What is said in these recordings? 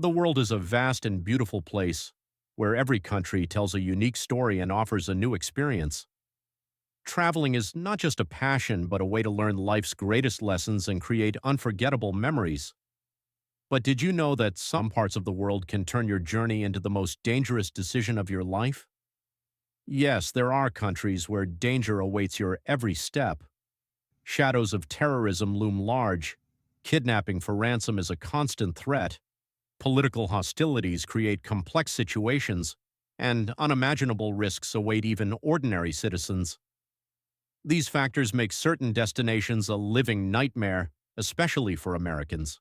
The world is a vast and beautiful place where every country tells a unique story and offers a new experience. Traveling is not just a passion, but a way to learn life's greatest lessons and create unforgettable memories. But did you know that some parts of the world can turn your journey into the most dangerous decision of your life? Yes, there are countries where danger awaits your every step. Shadows of terrorism loom large. Kidnapping for ransom is a constant threat. Political hostilities create complex situations, and unimaginable risks await even ordinary citizens. These factors make certain destinations a living nightmare, especially for Americans.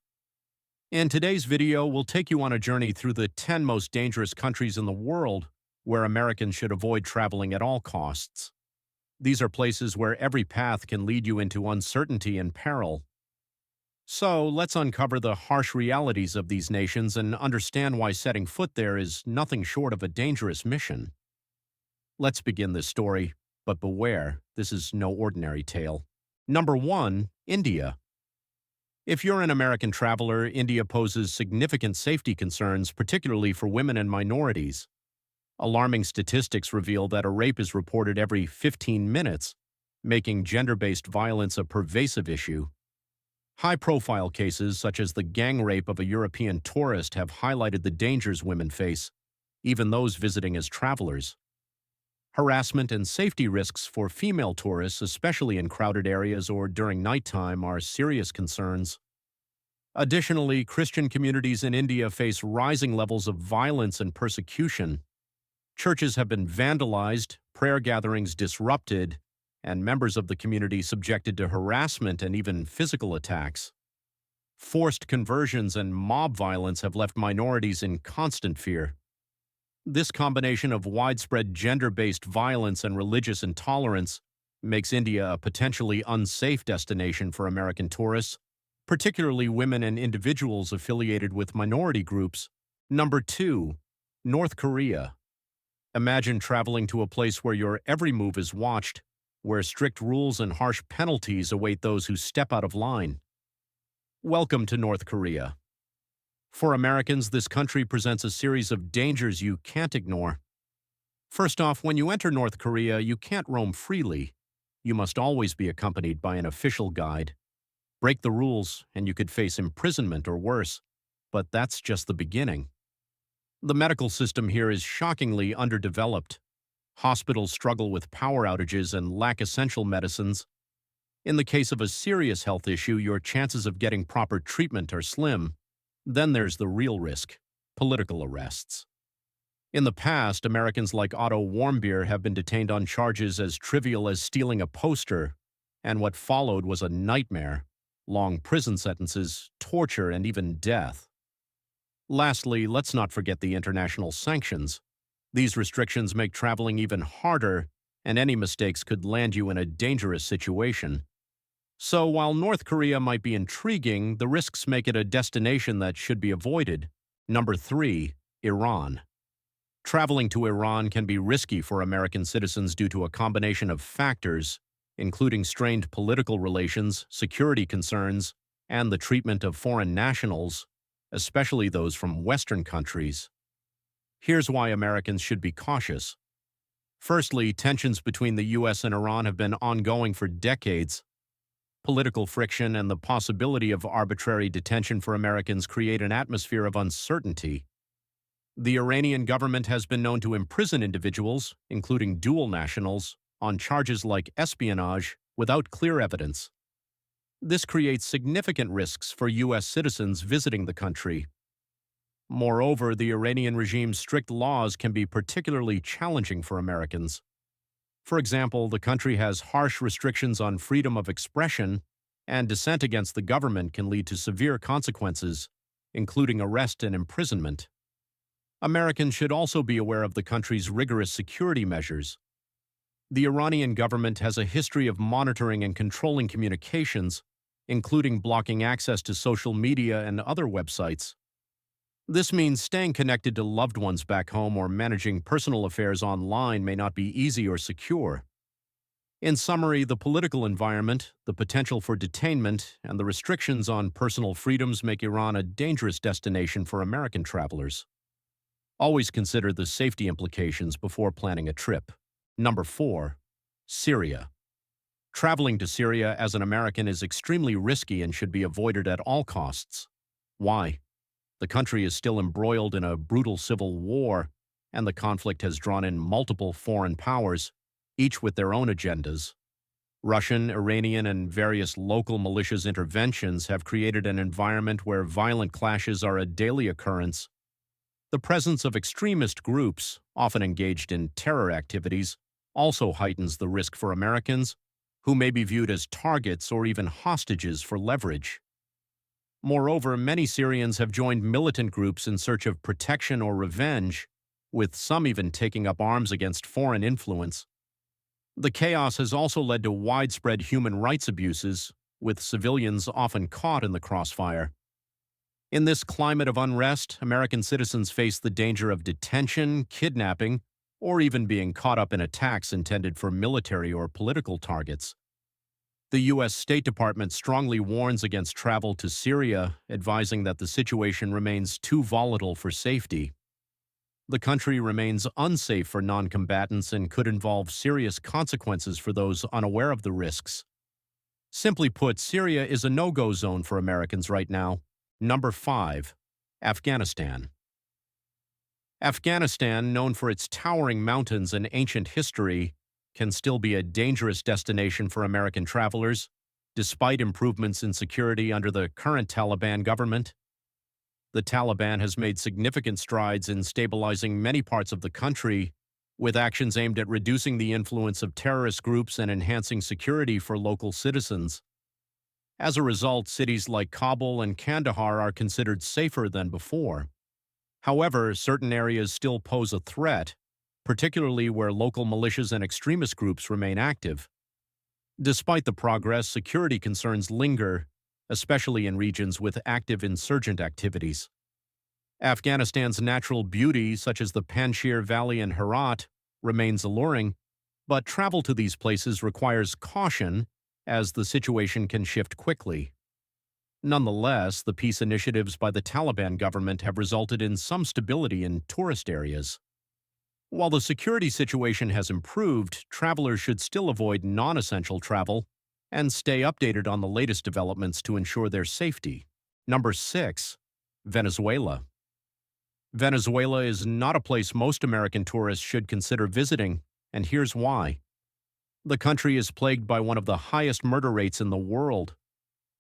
In today's video, we'll take you on a journey through the 10 most dangerous countries in the world where Americans should avoid traveling at all costs. These are places where every path can lead you into uncertainty and peril. So, let's uncover the harsh realities of these nations and understand why setting foot there is nothing short of a dangerous mission. Let's begin this story, but beware, this is no ordinary tale. Number 1. India. If you're an American traveler, India poses significant safety concerns, particularly for women and minorities. Alarming statistics reveal that a rape is reported every 15 minutes, making gender-based violence a pervasive issue. High-profile cases, such as the gang rape of a European tourist, have highlighted the dangers women face, even those visiting as travelers. Harassment and safety risks for female tourists, especially in crowded areas or during nighttime, are serious concerns. Additionally, Christian communities in India face rising levels of violence and persecution. Churches have been vandalized, prayer gatherings disrupted, and members of the community subjected to harassment and even physical attacks. Forced conversions and mob violence have left minorities in constant fear. This combination of widespread gender-based violence and religious intolerance makes India a potentially unsafe destination for American tourists, particularly women and individuals affiliated with minority groups. Number 2. North Korea. Imagine traveling to a place where your every move is watched, where strict rules and harsh penalties await those who step out of line. Welcome to North Korea. For Americans, this country presents a series of dangers you can't ignore. First off, when you enter North Korea, you can't roam freely. You must always be accompanied by an official guide. Break the rules, and you could face imprisonment or worse. But that's just the beginning. The medical system here is shockingly underdeveloped. Hospitals struggle with power outages and lack essential medicines. In the case of a serious health issue, your chances of getting proper treatment are slim. Then there's the real risk: political arrests. In the past, Americans like Otto Warmbier have been detained on charges as trivial as stealing a poster, and what followed was a nightmare: long prison sentences, torture, and even death. Lastly, let's not forget the international sanctions. These restrictions make traveling even harder, and any mistakes could land you in a dangerous situation. So while North Korea might be intriguing, the risks make it a destination that should be avoided. Number 3. Iran. Traveling to Iran can be risky for American citizens due to a combination of factors, including strained political relations, security concerns, and the treatment of foreign nationals, especially those from Western countries. Here's why Americans should be cautious. Firstly, tensions between the U.S. and Iran have been ongoing for decades. Political friction and the possibility of arbitrary detention for Americans create an atmosphere of uncertainty. The Iranian government has been known to imprison individuals, including dual nationals, on charges like espionage without clear evidence. This creates significant risks for U.S. citizens visiting the country. Moreover, the Iranian regime's strict laws can be particularly challenging for Americans. For example, the country has harsh restrictions on freedom of expression, and dissent against the government can lead to severe consequences, including arrest and imprisonment. Americans should also be aware of the country's rigorous security measures. The Iranian government has a history of monitoring and controlling communications, including blocking access to social media and other websites. This means staying connected to loved ones back home or managing personal affairs online may not be easy or secure. In summary, the political environment, the potential for detainment, and the restrictions on personal freedoms make Iran a dangerous destination for American travelers. Always consider the safety implications before planning a trip. Number 4. Syria. Traveling to Syria as an American is extremely risky and should be avoided at all costs. Why? The country is still embroiled in a brutal civil war, and the conflict has drawn in multiple foreign powers, each with their own agendas. Russian, Iranian, and various local militias' interventions have created an environment where violent clashes are a daily occurrence. The presence of extremist groups, often engaged in terror activities, also heightens the risk for Americans, who may be viewed as targets or even hostages for leverage. Moreover, many Syrians have joined militant groups in search of protection or revenge, with some even taking up arms against foreign influence. The chaos has also led to widespread human rights abuses, with civilians often caught in the crossfire. In this climate of unrest, American citizens face the danger of detention, kidnapping, or even being caught up in attacks intended for military or political targets. The U.S. State Department strongly warns against travel to Syria, advising that the situation remains too volatile for safety. The country remains unsafe for non-combatants and could involve serious consequences for those unaware of the risks. Simply put, Syria is a no-go zone for Americans right now. Number 5. Afghanistan. Afghanistan, known for its towering mountains and ancient history, can still be a dangerous destination for American travelers, despite improvements in security under the current Taliban government. The Taliban has made significant strides in stabilizing many parts of the country, with actions aimed at reducing the influence of terrorist groups and enhancing security for local citizens. As a result, cities like Kabul and Kandahar are considered safer than before. However, certain areas still pose a threat, particularly where local militias and extremist groups remain active. Despite the progress, security concerns linger, especially in regions with active insurgent activities. Afghanistan's natural beauty, such as the Panjshir Valley and Herat, remains alluring, but travel to these places requires caution, as the situation can shift quickly. Nonetheless, the peace initiatives by the Taliban government have resulted in some stability in tourist areas. While the security situation has improved, travelers should still avoid non-essential travel and stay updated on the latest developments to ensure their safety. Number 6. Venezuela. Venezuela is not a place most American tourists should consider visiting, and here's why. The country is plagued by one of the highest murder rates in the world.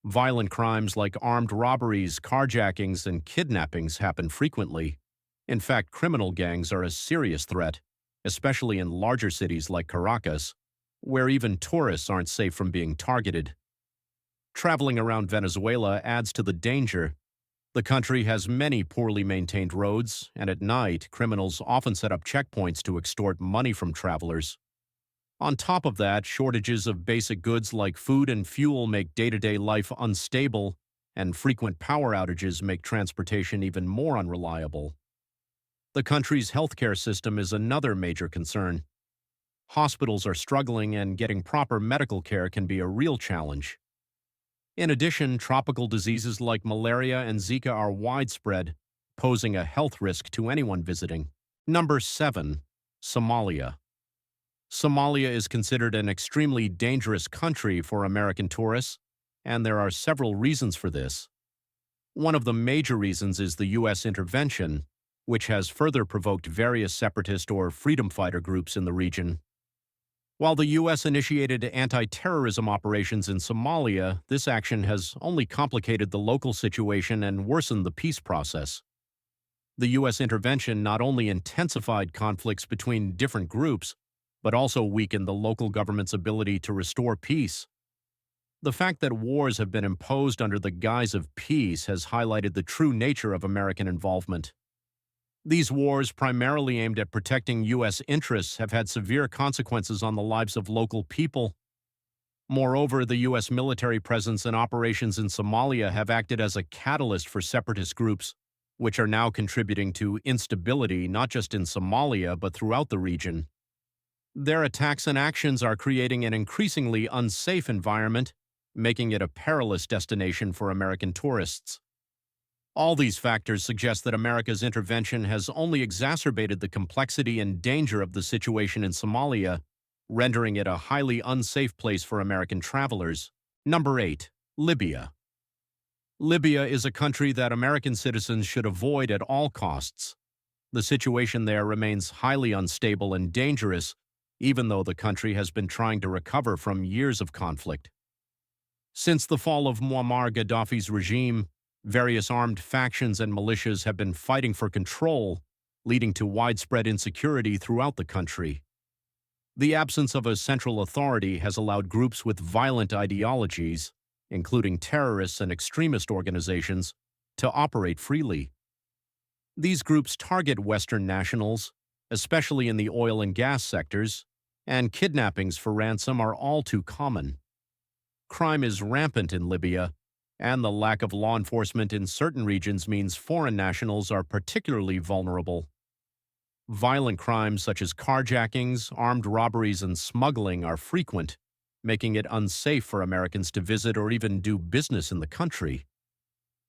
Violent crimes like armed robberies, carjackings, and kidnappings happen frequently. In fact, criminal gangs are a serious threat, especially in larger cities like Caracas, where even tourists aren't safe from being targeted. Traveling around Venezuela adds to the danger. The country has many poorly maintained roads, and at night, criminals often set up checkpoints to extort money from travelers. On top of that, shortages of basic goods like food and fuel make day-to-day life unstable, and frequent power outages make transportation even more unreliable. The country's healthcare system is another major concern. Hospitals are struggling, and getting proper medical care can be a real challenge. In addition, tropical diseases like malaria and Zika are widespread, posing a health risk to anyone visiting. Number 7. Somalia. Somalia is considered an extremely dangerous country for American tourists, and there are several reasons for this. One of the major reasons is the U.S. intervention, which has further provoked various separatist or freedom fighter groups in the region. While the U.S. initiated anti-terrorism operations in Somalia, this action has only complicated the local situation and worsened the peace process. The U.S. intervention not only intensified conflicts between different groups, but also weakened the local government's ability to restore peace. The fact that wars have been imposed under the guise of peace has highlighted the true nature of American involvement. These wars, primarily aimed at protecting U.S. interests, have had severe consequences on the lives of local people. Moreover, the U.S. military presence and operations in Somalia have acted as a catalyst for separatist groups, which are now contributing to instability not just in Somalia but throughout the region. Their attacks and actions are creating an increasingly unsafe environment, making it a perilous destination for American tourists. All these factors suggest that America's intervention has only exacerbated the complexity and danger of the situation in Somalia, rendering it a highly unsafe place for American travelers. Number 8. Libya. Libya is a country that American citizens should avoid at all costs. The situation there remains highly unstable and dangerous, even though the country has been trying to recover from years of conflict. Since the fall of Muammar Gaddafi's regime, various armed factions and militias have been fighting for control, leading to widespread insecurity throughout the country. The absence of a central authority has allowed groups with violent ideologies, including terrorists and extremist organizations, to operate freely. These groups target Western nationals, especially in the oil and gas sectors, and kidnappings for ransom are all too common. Crime is rampant in Libya, and the lack of law enforcement in certain regions means foreign nationals are particularly vulnerable. Violent crimes such as carjackings, armed robberies, and smuggling are frequent, making it unsafe for Americans to visit or even do business in the country.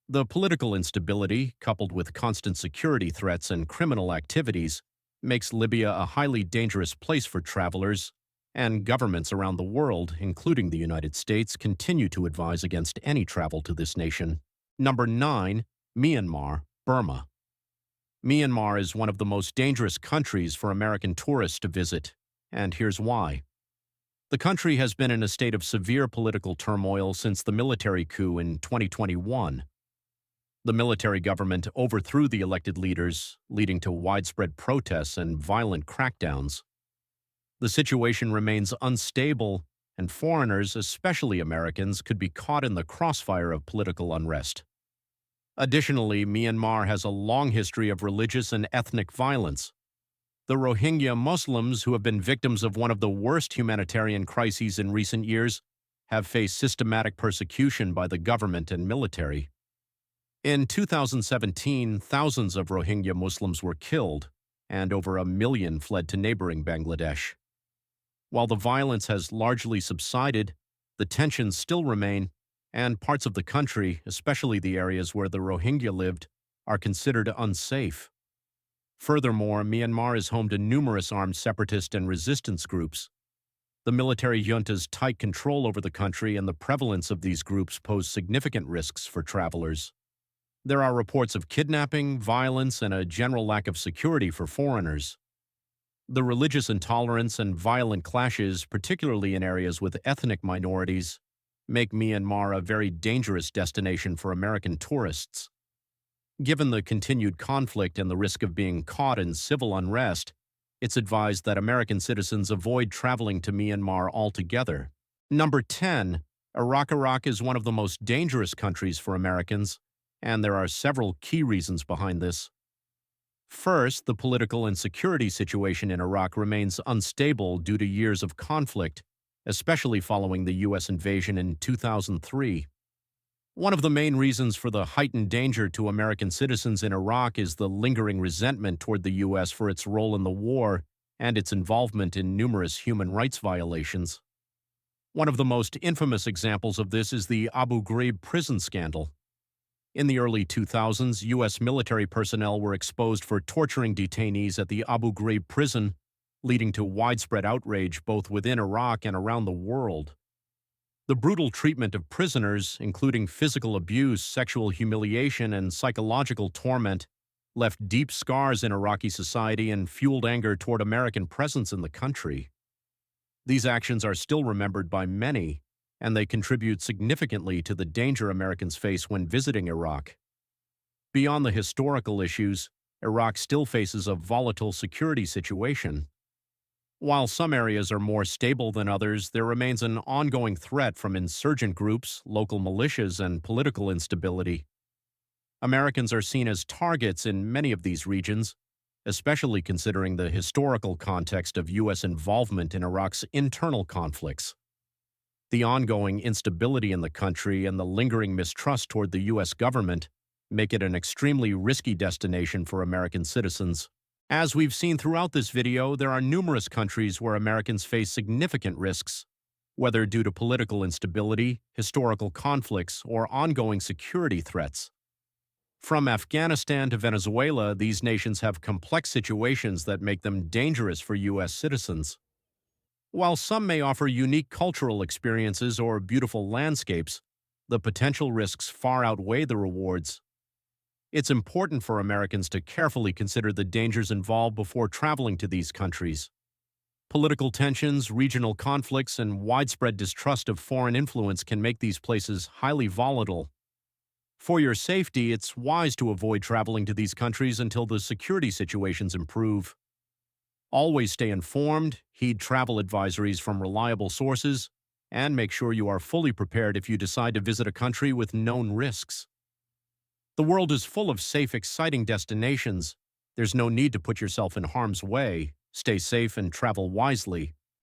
The political instability, coupled with constant security threats and criminal activities, makes Libya a highly dangerous place for travelers, and governments around the world, including the United States, continue to advise against any travel to this nation. Number 9. Myanmar, Burma. Myanmar is one of the most dangerous countries for American tourists to visit, and here's why. The country has been in a state of severe political turmoil since the military coup in 2021. The military government overthrew the elected leaders, leading to widespread protests and violent crackdowns. The situation remains unstable, and foreigners, especially Americans, could be caught in the crossfire of political unrest. Additionally, Myanmar has a long history of religious and ethnic violence. The Rohingya Muslims, who have been victims of one of the worst humanitarian crises in recent years, have faced systematic persecution by the government and military. In 2017, thousands of Rohingya Muslims were killed, and over 1 million fled to neighboring Bangladesh. While the violence has largely subsided, the tensions still remain, and parts of the country, especially the areas where the Rohingya lived, are considered unsafe. Furthermore, Myanmar is home to numerous armed separatist and resistance groups. The military junta's tight control over the country and the prevalence of these groups pose significant risks for travelers. There are reports of kidnapping, violence, and a general lack of security for foreigners. The religious intolerance and violent clashes, particularly in areas with ethnic minorities, make Myanmar a very dangerous destination for American tourists. Given the continued conflict and the risk of being caught in civil unrest, it's advised that American citizens avoid traveling to Myanmar altogether. Number 10. Iraq is one of the most dangerous countries for Americans, and there are several key reasons behind this. First, the political and security situation in Iraq remains unstable due to years of conflict, especially following the U.S. invasion in 2003. One of the main reasons for the heightened danger to American citizens in Iraq is the lingering resentment toward the U.S. for its role in the war and its involvement in numerous human rights violations. One of the most infamous examples of this is the Abu Ghraib prison scandal. In the early 2000s, U.S. military personnel were exposed for torturing detainees at the Abu Ghraib prison, leading to widespread outrage both within Iraq and around the world. The brutal treatment of prisoners, including physical abuse, sexual humiliation, and psychological torment, left deep scars in Iraqi society and fueled anger toward American presence in the country. These actions are still remembered by many, and they contribute significantly to the danger Americans face when visiting Iraq. Beyond the historical issues, Iraq still faces a volatile security situation. While some areas are more stable than others, there remains an ongoing threat from insurgent groups, local militias, and political instability. Americans are seen as targets in many of these regions, especially considering the historical context of U.S. involvement in Iraq's internal conflicts. The ongoing instability in the country and the lingering mistrust toward the U.S. government make it an extremely risky destination for American citizens. As we've seen throughout this video, there are numerous countries where Americans face significant risks, whether due to political instability, historical conflicts, or ongoing security threats. From Afghanistan to Venezuela, these nations have complex situations that make them dangerous for U.S. citizens. While some may offer unique cultural experiences or beautiful landscapes, the potential risks far outweigh the rewards. It's important for Americans to carefully consider the dangers involved before traveling to these countries. Political tensions, regional conflicts, and widespread distrust of foreign influence can make these places highly volatile. For your safety, it's wise to avoid traveling to these countries until the security situations improve. Always stay informed, heed travel advisories from reliable sources, and make sure you are fully prepared if you decide to visit a country with known risks. The world is full of safe, exciting destinations. There's no need to put yourself in harm's way. Stay safe and travel wisely.